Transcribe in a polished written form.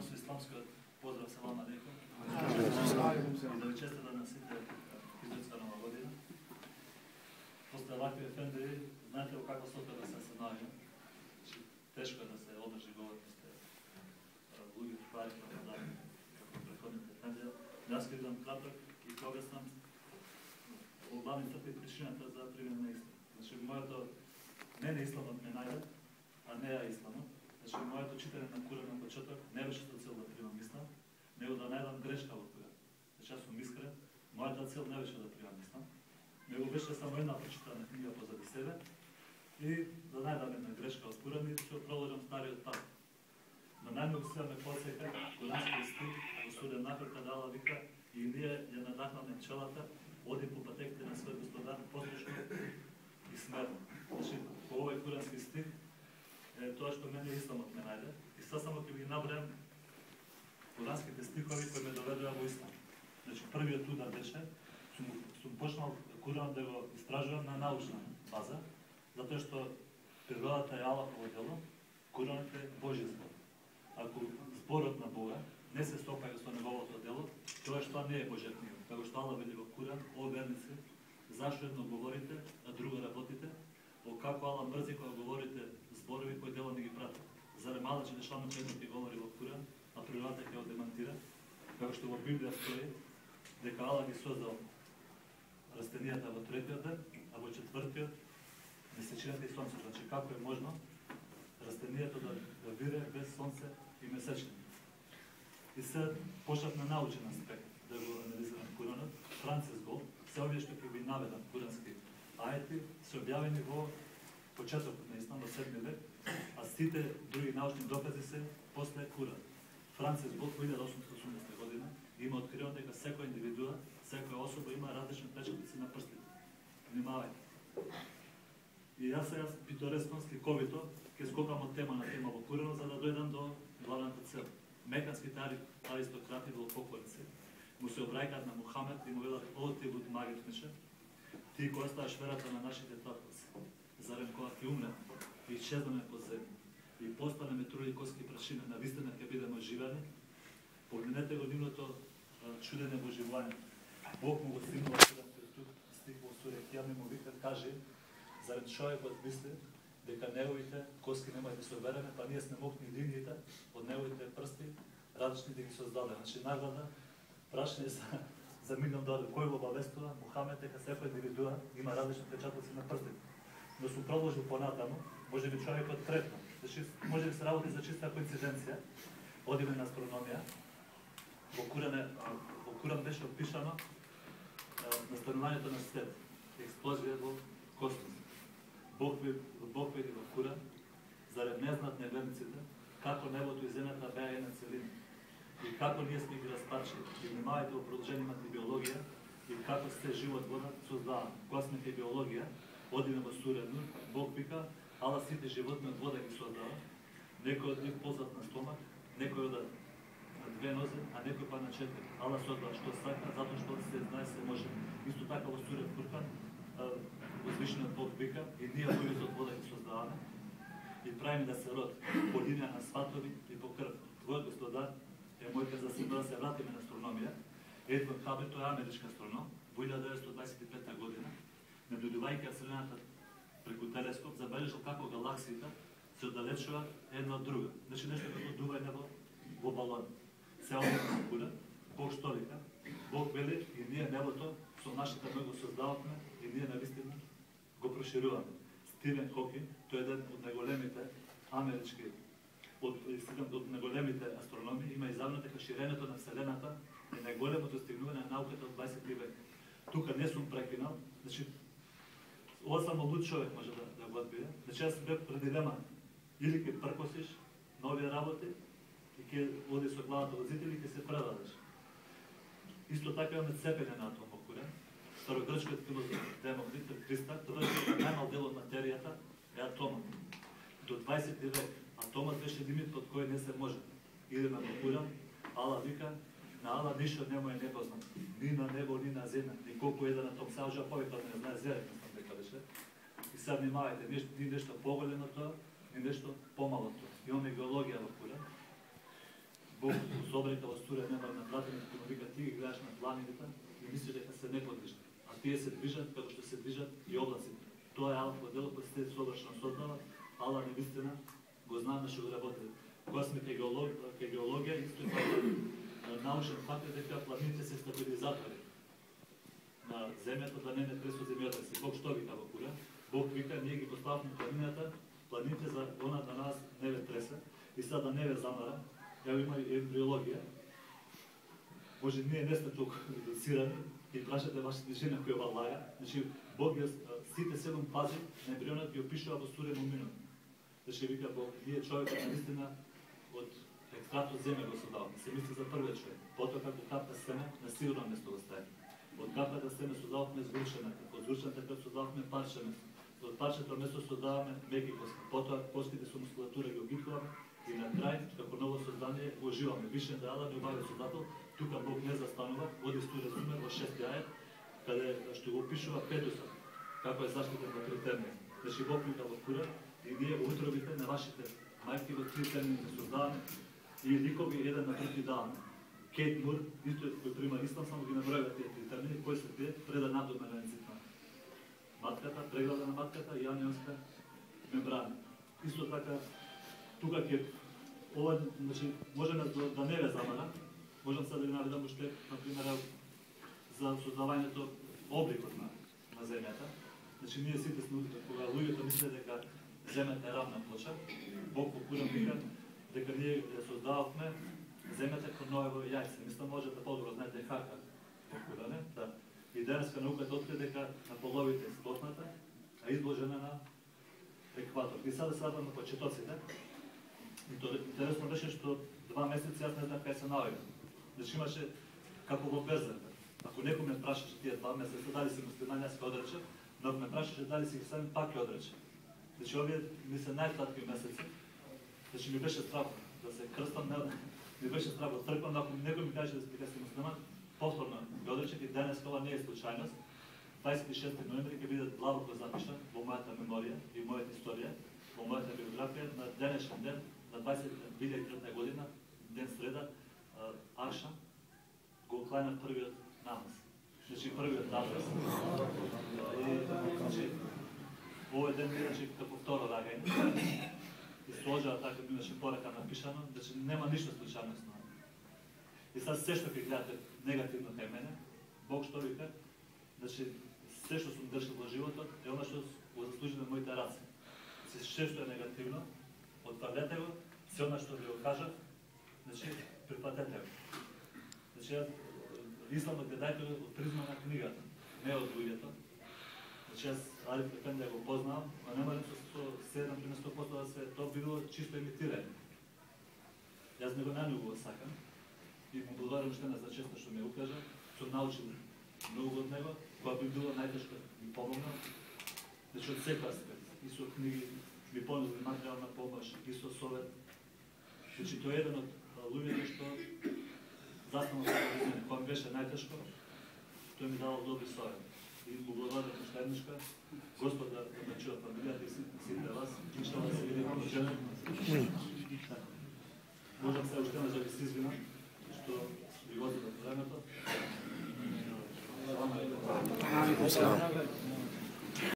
Заедно со исламскиот поздрав салам алейкум. Да ви честитам на сите хиджритска нова година. После вакви ефенди, знаете во каква состојба се наоѓа. Тешко е да се одржи говор после луѓе твари како претходните ефенди. Јас ќе бидам краток и ќе објаснам во главни црти причината за примена на ислам. Значи, моето мене исламот ме најде, а не ја исламот. Значи, моето читање на Куран на почеток не беше со цел да примам ислам, него да најдам грешка во Куран. Значи, јас сум искрен, мојата цел не беше да примам ислам, него беше само една прочитана книга позади себе и да најдам една грешка од Куран и ќе продолжам стариот пат. Но најмногу сега ме подсека куранскиот стих во сура Нахл каде Аллах вика и ние ја надахнаме пчелата, оди по патеките на својот Господар послушно и смирно. Значи, по овој курански стих тоа што мене исламот ме најде и сега само ќе ги набројам куранските стихови кои ме доведоа во ислам. Значи, првиот удар беше, сум почнал Куран да го истражувам на научна база, затоа што природата е Аллахово дело, Куранот е Божји збор. Ако зборот на Бога не се сопаѓа со неговото дело, тоа што не е Божја книга. Како што Аллах вели во Куран, о верници, зашто едно говорите, а друго работите, о како Аллах мрзи кога говорите зборови кои дело не ги пратат. Зарем Аллах Желешану едно ќе говори во Куран, а природата ќе го демантира, како што во Библија стои дека Аллах ги создал растенијата во третиот ден, а во четвртиот месечината и сонце. Значи, како е можно растенијето да вире без сонце и месечина. И се почнав на научен аспект да го анализирам Куранот. Францис Голд, се овие што ќе ви наведам курански ајети, се објавени во почетокот на ислам, во 7 век, а сите други научни докази се после Куран. Францис Голд во 1880 година има откриено дека секоја индивидуа, секоја особа има различни печатици на прстите. Внимавајте. И јас сега питоресно, сликовито, ќе скокам од тема на тема во Куранот, за да дојдам до главната цел. Меканските аристократи во покорници му се обрајкаат на Мухамед и му велат: "О, ти буд магичниче, ти кој оставаш верата на нашите татковци, зарем кога ќе умрем и исчезнеме по земја и постанеме труди коски прашина, навистина ќе бидеме оживени, погледнете го нивното чудење во живоање. Бог му го стигнува тук стих во сура Кијам и му вика, каже, зарем човекот мисли дека неговите коски немаат да се овереме, па ние сме могли линиите од неговите прсти различни да ги создаде. Значи, наглада прашање за милион долари. Кој го обавестува Мухамед дека секој индивидуа има различни печатоци на прстите. Но сум продолжил понатаму, може би човекот третно. Значи, може би се работи за чиста коинциденција. Одиме на астрономија. Во Куран беше опишано настанувањето на свет, експлозија во космос. Бог вели во Куран, зарем не знаат неверниците, како небото и земјата беа една целина. И како ние сме ги распарчили. И внимавајте во продолжение имате биологија и како се живот вода создава. Кога сме кај биологија, одиме во сура Нур, Бог вика, Аллах сите животни од вода ги создава. Некој од нив ползат на стомак, некој од на 2 нозе, а некој па на 4. Аллах создава што сака, затоа што се знае се може. Исто така во сура Фуркан, возвишениот Бог вика, и ние луѓето од вода ги создаваме и правиме да се род по линија на сватови и по крв. Твојот Господар е мојка за себе да се вратиме на астрономија. Едвард Хабел, тој е амерички астроном, во 1925 година, наблюдувајќи ја Вселената преку телескоп, забележал како галаксиите се оддалечуваат една од друга. Значи нешто како дување во балон. Се одиме Куран, Бог што вика? Бог вели и ние небото со нашата ноги го создававме и ние навистина го прошируваме. Стивен Хокинг, тој е еден од најголемите амерички, од најголемите астрономи, има изјавено дека ширењето на Вселената е најголемо достигнување на науката од 20 век. Тука не сум прекинал, значи, ова само луд човек може да го одбие. Значи, јас бев пред дилема, или ќе пркосиш нови работи, и ќе оди со главата во зид, или ќе се предадеш. Исто така имаме цепење на атом во Куран. Старогрчкиот филозоф Демокрит Христак тврди дека најмал дел од материјата е атомот. До 20 век атомот беше лимит под кој не се може. Идеме во Куран, Аллах вика, на Аллах ништо нема е непознато. Ни на небо, ни на земја, ни колку еден атом. Сега уже повеќе не знае зерек, дека беше. И сега внимавајте, ни нешто поголемо тоа, ни нешто помало тоа. Имаме геологија во Куран. Бог собрека во струја неба на пратените, кој му вика ти ги гледаш на планините и мислиш дека се неподвижни, а тие се движат како што се движат и облаците. Тоа е алфа дело кој се совршено создава, ала навистина го знаеме што го работи. Кога сме кај геологија, исто така научен факт е дека планините се стабилизатори на земјата да не тресува земјотреси. Бог што вика во Кура? Бог вика ние ги постававме планините за она да нас не ве тресе и сега да не ве замара. Ево има и ембриологија. Може ние не сме толку едуцирани и прашате вашите жена која ова лага. Значи Бог сите 7 пази на ембрионот ги опишува во студија моминот. Значи вика Бог, ние човекот наистина од екстракт од земја го создаваме. Се мисли за првиот човек. Потоа како капка семе на сигурно место го стави. Од капката семе создававме зврчената, од зврчената создававме парче место. Од парчето место создаваме меки коски. Потоа коските со мускулатура ги обикуваме и на крај како ново создание го оживаме. Вишен да Адам и убавиот создател, тука Бог не застанува, оди студе Зумер во 6 ајет, каде што го опишува Петусот, како е заштитен во 3 термини. Значи Бог вика во Кура и ние во утробите на вашите мајки во 3 термини ги создаваме и ликови еден на друг ги даваме. Кейт Мур, исто кој прима ислам, само ги набројува тие 3 термини, кои се тие преданатомна енцитна. Матката, прегледа на матката и амнионска мембрана. Исто така, тука ќе ова, значи, можеме да не ве замара, можам сега да ви наведам уште, например, за создавањето обликот на земјата. Значи, ние сите сме, кога луѓето мислят дека земјата е равна плоча, Бог во Куран вика дека ние ја создававме земјата како Ноево јајце. Мислам, може да подобро знаете хака во Куране, да. И денеска науката открие дека на половите е сплотната, а изложена на екватор. И сега да се вратам на почетоците. Интересно беше што 2 месеци јас не знам кај се наоѓам. Значи имаше како во бездната. Ако некој ме прашаше тие 2 месеца дали си муслиман, јас ќе одрече, но ако ме прашаше дали си христијанин, пак ќе одрече. Значи овие ми се најсладки месеци. Значи ми беше страх да се крстам, ми беше страх од црква, но ако некој ми каже дека си муслиман, повторно ќе одрече и денес ова не е случајност. 26 ноември ќе биде длабоко запишан во мојата меморија и мојата историја, во мојата биографија на денешен ден, на 2003 година, ден среда, Акшам, го окланав првиот намаз. Значи првиот намаз. Значи, овој ден беше како второ рагање. И сложа така имаше порака напишано, значи нема ништо случајност. И сега се што ќе гледате негативно кај мене, Бог што вика, значи се што сум држал во животот е она што го заслужи на моите раце. Се што е негативно, отпадете го, се она што ви го кажав, значи прифатете го. Значи исламот гледајте го од призма на книгата, не од луѓето. Значи јас Ариф Ефендија го познавам, но не можам со 7-100% да се тоа било чисто имитирање. Јас него најмногу го сакам и му благодарам уште за честа што ми го кажа, сум научил многу од него, кога би било најтешко ми помогнал. Значи од секој аспект, и со книги, ми понуди материјална помош, и со совет. Значи тој е еден од луѓето што застанал со телевизија, кога ми беше најтешко, тој ми дал добри совет. И му благодарам уште еднашка, Господ да ме чува фамилијата и сите вас, иншалла да се видиме во Женева. Можам се уште да ви се извинам, што ви возим од времето.